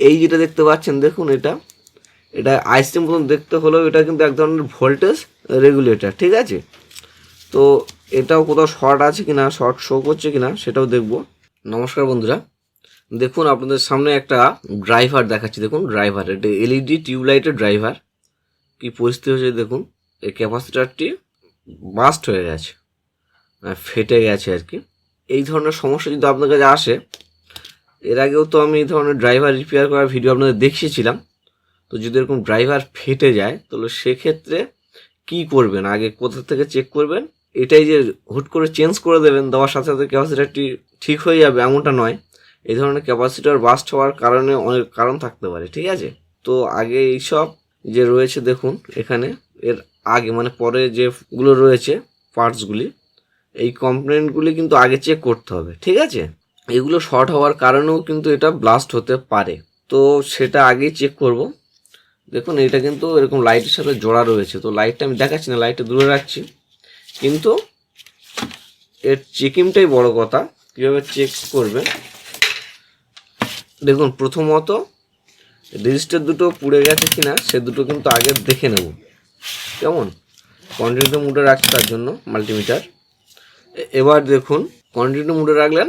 এই যেটা দেখতে পাচ্ছেন দেখুন, এটা আইসক্রিম মতন দেখতে হলেও এটা কিন্তু এক ধরনের ভোল্টেজ রেগুলেটর, ঠিক আছে। তো এটাও কোথাও শর্ট আছে কিনা, শর্ট শো করছে কিনা সেটাও দেখব। নমস্কার বন্ধুরা, দেখুন আপনাদের সামনে একটা ড্রাইভার দেখাচ্ছি। দেখুন ড্রাইভার, এটা এলইডি টিউবলাইটের ড্রাইভার। কি পরিস্থিতি হয়েছে দেখুন, এই ক্যাপাসিটারটি বাস্ট হয়ে গেছে, ফেটে গেছে আর কি। এই ধরনের সমস্যা যদি আপনার কাছে আসে, এর আগেও তো আমি এই ধরনের ড্রাইভার রিপেয়ার করার ভিডিও আপনাদের দেখিয়েছিলাম। তো যদি এরকম ড্রাইভার ফেটে যায় তাহলে সেক্ষেত্রে কি করবেন, আগে কোথা থেকে চেক করবেন। এটাই যে হুট করে চেঞ্জ করে দেবেন, দেওয়ার সাথে সাথে ক্যাপাসিটারটি ঠিক হয়ে যাবে এমনটা নয়। এই ধরনের ক্যাপাসিটার বাস্ট হওয়ার কারণে অনেক কারণ থাকতে পারে, ঠিক আছে। তো আগে এইসব যে রয়েছে দেখুন এখানে, এর আগে মানে পরে যেগুলো রয়েছে পার্টসগুলি, এই কম্পোনেন্টগুলি কিন্তু আগে চেক করতে হবে, ঠিক আছে। এগুলো শর্ট হওয়ার কারণেও কিন্তু এটা ব্লাস্ট হতে পারে, তো সেটা আগেই চেক করব। দেখুন এটা কিন্তু এরকম লাইটের সাথে জোড়া রয়েছে, তো লাইটটা আমি দেখাচ্ছি না, লাইটটা দূরে রাখছি। কিন্তু এর চেকিংটাই বড় কথা, কীভাবে চেক করবেন। দেখুন প্রথমত রেজিস্টার দুটো পুড়ে গেছে কিনা সে দুটো কিন্তু আগে দেখে নেব, কেমন। কন্টিনিউ মুডে রাখছি তার জন্য মাল্টিমিটার। এবার দেখুন কন্টিনিউ মুডে রাখলেন,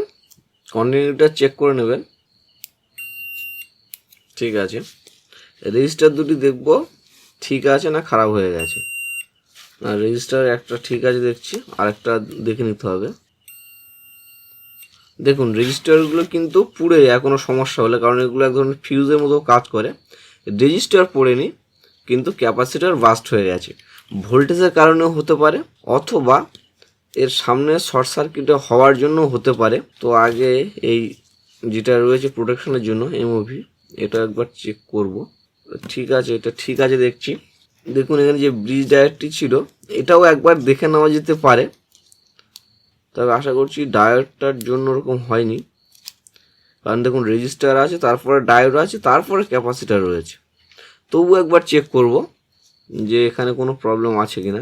কন্টিনিউটা চেক করে নেবেন, ঠিক আছে। রেজিস্টার দুটি দেখব ঠিক আছে না খারাপ হয়ে গেছে। না, রেজিস্টার একটা ঠিক আছে দেখছি, আরেকটা দেখে নিতে হবে। দেখুন রেজিস্টারগুলো কিন্তু পুড়ে যায় কোনো সমস্যা হলে, কারণ এগুলো এক ধরনের ফিউজের মতো কাজ করে। রেজিস্টার পড়েনি কিন্তু ক্যাপাসিটার বাস্ট হয়ে গেছে, ভোল্টেজের কারণেও হতে পারে, অথবা এর সামনে শর্ট সার্কিট হওয়ার জন্য হতে পারে। তো আগে এই যেটা রয়েছে প্রোটেকশনের জন্য এমওভি, এটা একবার চেক করব। ঠিক আছে, এটা ঠিক আছে দেখছি। দেখুন এখানে যে ব্রিজ ডায়োডটি ছিল এটাও একবার দেখে নেওয়া যেতে পারে, তবে আশা করছি ডায়োডটার জন্য ওরকম হয়নি। কারণ দেখুন রেজিস্টার আছে, তারপরে ডায়োড আছে, তারপরে ক্যাপাসিটার রয়েছে। তবু একবার চেক করব যে এখানে কোনো প্রবলেম আছে কিনা।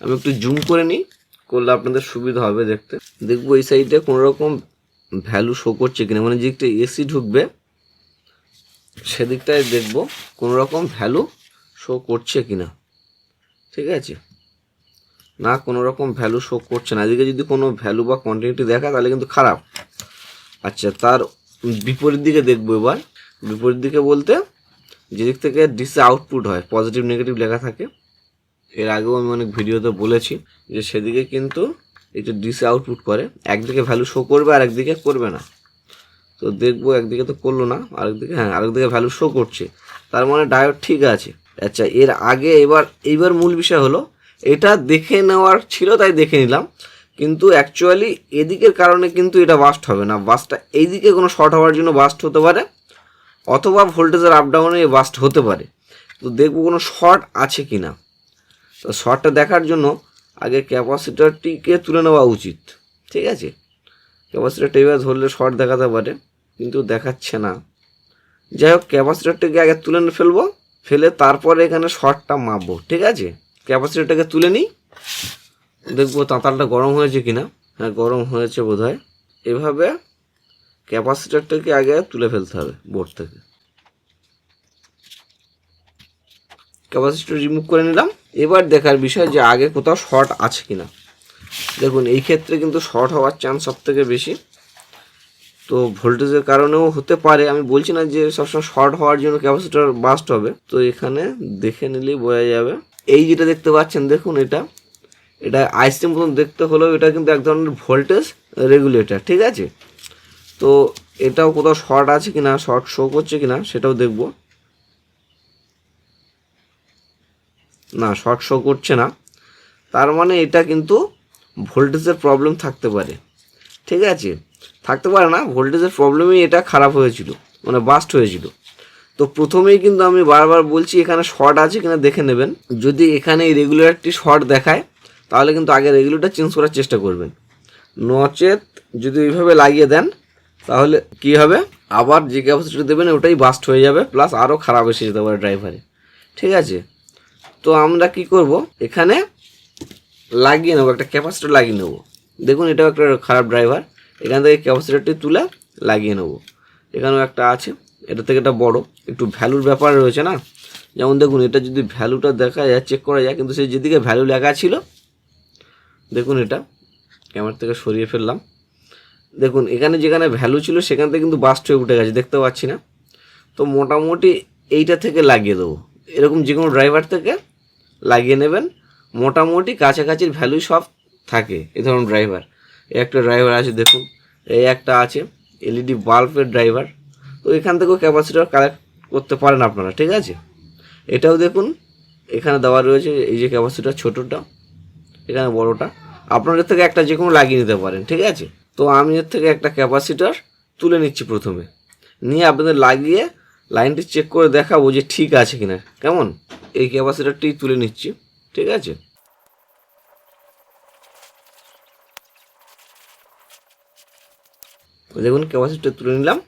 আমি একটু জুম করে নিই, করলে আপনাদের সুবিধা হবে দেখতে। দেখবো এই সাইডে কোনো রকম ভ্যালু শো করছে কিনা, মানে যেদিকটা এসি ঢুকবে সেদিকটায় দেখব কোনো রকম ভ্যালু শো করছে কিনা, ঠিক আছে। না, কোনো রকম ভ্যালু শো করছে না। এদিকে যদি কোনো ভ্যালু বা কোয়ান্টিটি দেখা তাহলে কিন্তু খারাপ। আচ্ছা, তার বিপরীত দিকে দেখবো এবার। বিপরীত দিকে বলতে যেদিক থেকে ডিসি আউটপুট হয়, পজিটিভ নেগেটিভ লেখা থাকে। এর আগেও আমি অনেক ভিডিওতে বলেছি যে সেদিকে কিন্তু এটা ডিসি আউটপুট করে, একদিকে ভ্যালু শো করবে আর একদিকে করবে না। তো দেখবো একদিকে তো করলো না, আরেকদিকে হ্যাঁ আরেকদিকে ভ্যালু শো করছে, তার মানে ডায়োড ঠিক আছে। আচ্ছা, এর আগে এইবার মূল বিষয় হলো, এটা দেখে নেওয়ার ছিল তাই দেখে নিলাম, কিন্তু অ্যাকচুয়ালি এদিকের কারণে কিন্তু এটা বাস্ট হবে না। বাস্টটা এইদিকে কোনো শর্ট হওয়ার জন্য বাস্ট হতে পারে, অথবা ভোল্টেজের আপ ডাউনে বাস্ট হতে পারে। তো দেখবো কোনো শর্ট আছে কি না। তো শর্টটা দেখার জন্য আগে ক্যাপাসিটারটিকে তুলে নেওয়া উচিত, ঠিক আছে। ক্যাপাসিটারটা এবার ধরলে শর্ট দেখাতে পারে, কিন্তু দেখাচ্ছে না। যাই হোক, ক্যাপাসিটারটাকে আগে তুলে ফেলবো, ফেলে তারপরে এখানে শর্টটা মাপবো, ঠিক আছে। ক্যাপাসিটারটাকে তুলে নিই, দেখবো তাঁতালটা গরম হয়েছে কিনা। হ্যাঁ, গরম হয়েছে বোধহয়। এভাবে ক্যাপাসিটারটাকে আগে তুলে ফেলতে হবে বোর্ড থেকে। ক্যাপাসিটার রিমুভ করে নিলাম। এবার দেখার বিষয় যে আগে কোথাও শর্ট আছে কিনা। দেখুন এই ক্ষেত্রে কিন্তু শর্ট হওয়ার চান্স সব থেকে বেশি। তো ভোল্টেজের কারণেও হতে পারে, আমি বলছি না যে সবসময় শর্ট হওয়ার জন্য ক্যাপাসিটার বাস্ট হবে। তো এখানে দেখে নিলেই বোঝা যাবে। এই যেটা দেখতে পাচ্ছেন দেখুন, এটা আইসক্রিম মতন দেখতে হলেও এটা কিন্তু এক ধরনের ভোল্টেজ রেগুলেটর, ঠিক আছে। তো এটাও কোথাও শর্ট আছে কিনা, শর্ট শো করছে কিনা সেটাও দেখব। না, শর্ট শো করছে না, তার মানে এটা কিন্তু ভোল্টেজের প্রবলেম থাকতে পারে, ঠিক আছে। থাকতে পারে না, ভোল্টেজের প্রবলেমেই এটা খারাপ হয়েছিল, মানে বাস্ট হয়েছিল। তো প্রথমেই কিন্তু আমি বারবার বলছি এখানে শর্ট আছে কিনা দেখে নেবেন। যদি এখানে এই রেগুলেটরটি শর্ট দেখায় তাহলে কিন্তু আগে রেগুলেটর চেঞ্জ করার চেষ্টা করবেন, নচেত যদি এইভাবে লাগিয়ে দেন তাহলে কি হবে, আবার যে ক্যাপাসিটি দেবেন ওটাই বাস্ট হয়ে যাবে, প্লাস আরও খারাপ এসে যেতে পারে ড্রাইভারে, ঠিক আছে। তো আমরা কি করব, এখানে লাগিয়ে নেবো, একটা ক্যাপাসিটর লাগিয়ে নেবো। দেখুন এটাও একটা খারাপ ড্রাইভার, এখান থেকে ক্যাপাসিটরটি তুলে লাগিয়ে নেবো। এখানেও একটা আছে, এটা থেকে এটা বড়, একটু ভ্যালুর ব্যাপার রয়েছে না। যেমন দেখুন এটা যদি ভ্যালুটা দেখা যায়, চেক করা যায়, কিন্তু সেই যেদিকে ভ্যালু লেখা ছিল, দেখুন এটা ক্যামেরা থেকে সরিয়ে ফেললাম, দেখুন এখানে যেখানে ভ্যালু ছিল সেখান থেকে কিন্তু বাস্ট হয়ে উঠে গেছে, দেখতে পাচ্ছি না। তো মোটামুটি এইটা থেকে লাগিয়ে দেবো, এরকম যে কোনো ড্রাইভার থেকে লাগিয়ে নেবেন, মোটামুটি কাছাকাছির ভ্যালু সব থাকে এই ধরুন ড্রাইভার। এই একটা ড্রাইভার আছে দেখুন, এই একটা আছে এলইডি বাল্বের ড্রাইভার। তো এখান থেকেও ক্যাপাসিটর কালেক্ট করতে পারেন আপনারা, ঠিক আছে। এটাও দেখুন এখানে দেওয়া রয়েছে, এই যে ক্যাপাসিটর ছোটোটা, এখানে বড়োটা, আপনাদের থেকে একটা যে কোনো লাগিয়ে নিতে পারেন, ঠিক আছে। তো আমি এর থেকে একটা ক্যাপাসিটর তুলে নিচ্ছি প্রথমে, নিয়ে আপনাদের লাগিয়ে লাইনটি চেক করে দেখাবো যে ঠিক আছে কিনা। কেমন, এই ক্যাপাসিটরটি তুলে নিচ্ছি, ঠিক আছে। দেখুন ক্যাপাসিটর তুলে নিলাম।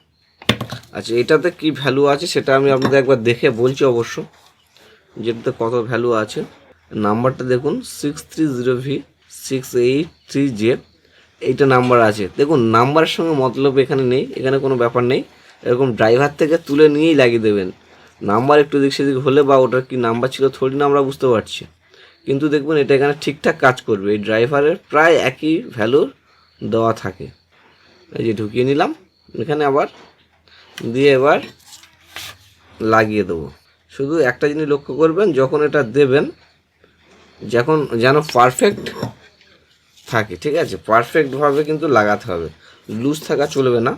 আচ্ছা, এটাতে কি ভ্যালু আছে সেটা আমি আপনাদের একবার দেখে বলছি অবশ্য, যেটাতে কত ভ্যালু আছে। নাম্বারটা দেখুন 630V683J, এইটা নাম্বার আছে। দেখুন নাম্বারের সঙ্গে মতলব এখানে নেই, এখানে কোনো ব্যাপার নেই, এরকম ড্রাইভার থেকে তুলে নিয়েই লাগিয়ে দেবেন। নাম্বার একটু দিক সেদিক হলে বা ওটার কি নাম্বার ছিল থোড়ি না আমরা বুঝতে পারছি, কিন্তু দেখবেন এটা এখানে ঠিকঠাক কাজ করবে। এই ড্রাইভারের প্রায় একই ভ্যালুর দেওয়া থাকে। এই যে ঢুকিয়ে নিলাম এখানে, আবার দিয়ে এবার লাগিয়ে দেবো। শুধু একটা জিনিস লক্ষ্য করবেন, যখন এটা দেবেন যখন যেন পারফেক্ট থাকে, ঠিক আছে, পারফেক্টভাবে কিন্তু লাগাতে হবে, লুজ থাকা চলবে না,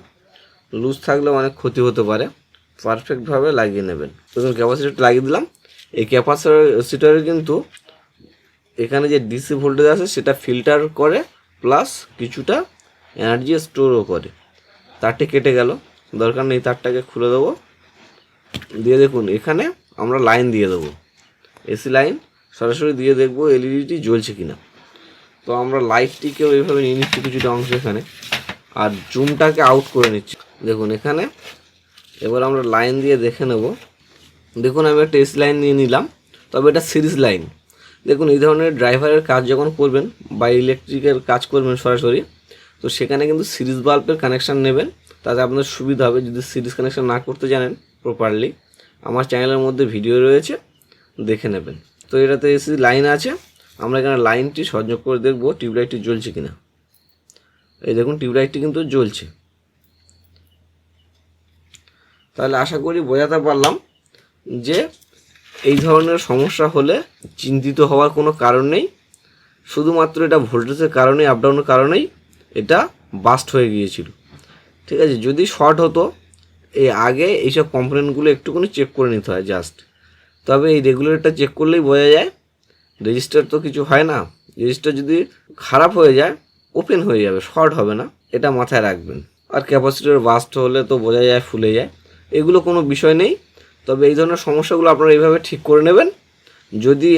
লুজ থাকলে অনেক ক্ষতি হতে পারে। পারফেক্টভাবে লাগিয়ে নেবেন। তখন ক্যাপাসিটরটা লাগিয়ে দিলাম। এই ক্যাপাসিটরে কিন্তু এখানে যে ডিসি ভোল্টেজ আছে সেটা ফিল্টার করে, প্লাস কিছুটা এনার্জি স্টোরও করে। তারটি কেটে গেল, দরকার নেই, তারটাকে খুলে দেবো। দিয়ে দেখুন এখানে আমরা লাইন দিয়ে দেবো, এসি লাইন সরাসরি দিয়ে দেখবো এলইডিটি জ্বলছে কিনা। তো আমরা লাইটটিকেও এইভাবে নিয়ে নিচ্ছি কিছুটা অংশ এখানে, আর জুমটাকে আউট করে নিচ্ছি। দেখুন এখানে এবার আমরা লাইন দিয়ে দেখে নেব। দেখুন আমি একটা এসি লাইন নিয়ে নিলাম, তবে এটা সিরিজ লাইন। দেখুন এই ধরনের ড্রাইভারের কাজ যখন করবেন বা ইলেকট্রিকের কাজ করবেন সরাসরি, তো সেখানে কিন্তু সিরিজ বাল্বের কানেকশান নেবেন, তাতে আপনার সুবিধা হবে। যদি সিরিজ কানেকশান না করতে জানেন প্রপারলি, আমার চ্যানেলের মধ্যে ভিডিও রয়েছে, দেখে নেবেন। তো এটাতে এসি লাইন আছে, আমরা এখানে লাইনটি সংযোগ করে দেখব টিউবলাইটটি জ্বলছে কিনা। এই দেখুন টিউবলাইটটি কিন্তু জ্বলছে। তাহলে আশা করি বোঝাতে পারলাম যে এই ধরনের সমস্যা হলে চিন্তিত হওয়ার কোনো কারণ নেই, শুধুমাত্র এটা ভোল্টেজের কারণেই, আপডাউনের কারণেই এটা বাস্ট হয়ে গিয়েছিল, ঠিক আছে। যদি শর্ট হতো এই আগে এইসব কম্পোনেন্টগুলো একটুখানি চেক করে নিতে হয় জাস্ট। তবে এই রেগুলেটরটা চেক করলেই বোঝা যায়, রেজিস্টার তো কিছু হয় না, রেজিস্টার যদি খারাপ হয়ে যায় ওপেন হয়ে যাবে, শর্ট হবে না, এটা মাথায় রাখবেন। আর ক্যাপাসিটর বাস্ট হলে তো বোঝা যায় ফুলে যায়, এগুলো কোনো বিষয় নেই। তবে এই ধরনের সমস্যাগুলো আপনারা এইভাবে ঠিক করে নেবেন। যদি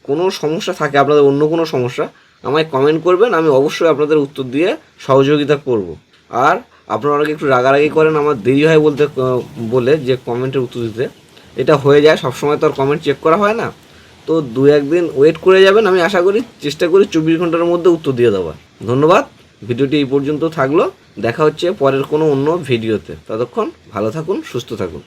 কোনো সমস্যা থাকে আপনাদের, অন্য কোনো সমস্যা, আমায় কমেন্ট করবেন, আমি অবশ্যই আপনাদের উত্তর দিয়ে সহযোগিতা করব। আর আপনারা অনেকে একটু রাগারাগি করেন, আমার দেরি হয় বলে যে কমেন্টের উত্তর দিতে, এটা হয়ে যায়, সবসময় তো আর কমেন্ট চেক করা হয় না। তো 2-1 দিন ওয়েট করে যাবেন, আমি আশা করি চেষ্টা করি 24 ঘন্টার মধ্যে উত্তর দিয়ে দেওয়ার। ধন্যবাদ, ভিডিওটি এই পর্যন্ত থাকলো, দেখা হচ্ছে পরের কোনো অন্য ভিডিওতে। ততক্ষণ ভালো থাকুন, সুস্থ থাকুন।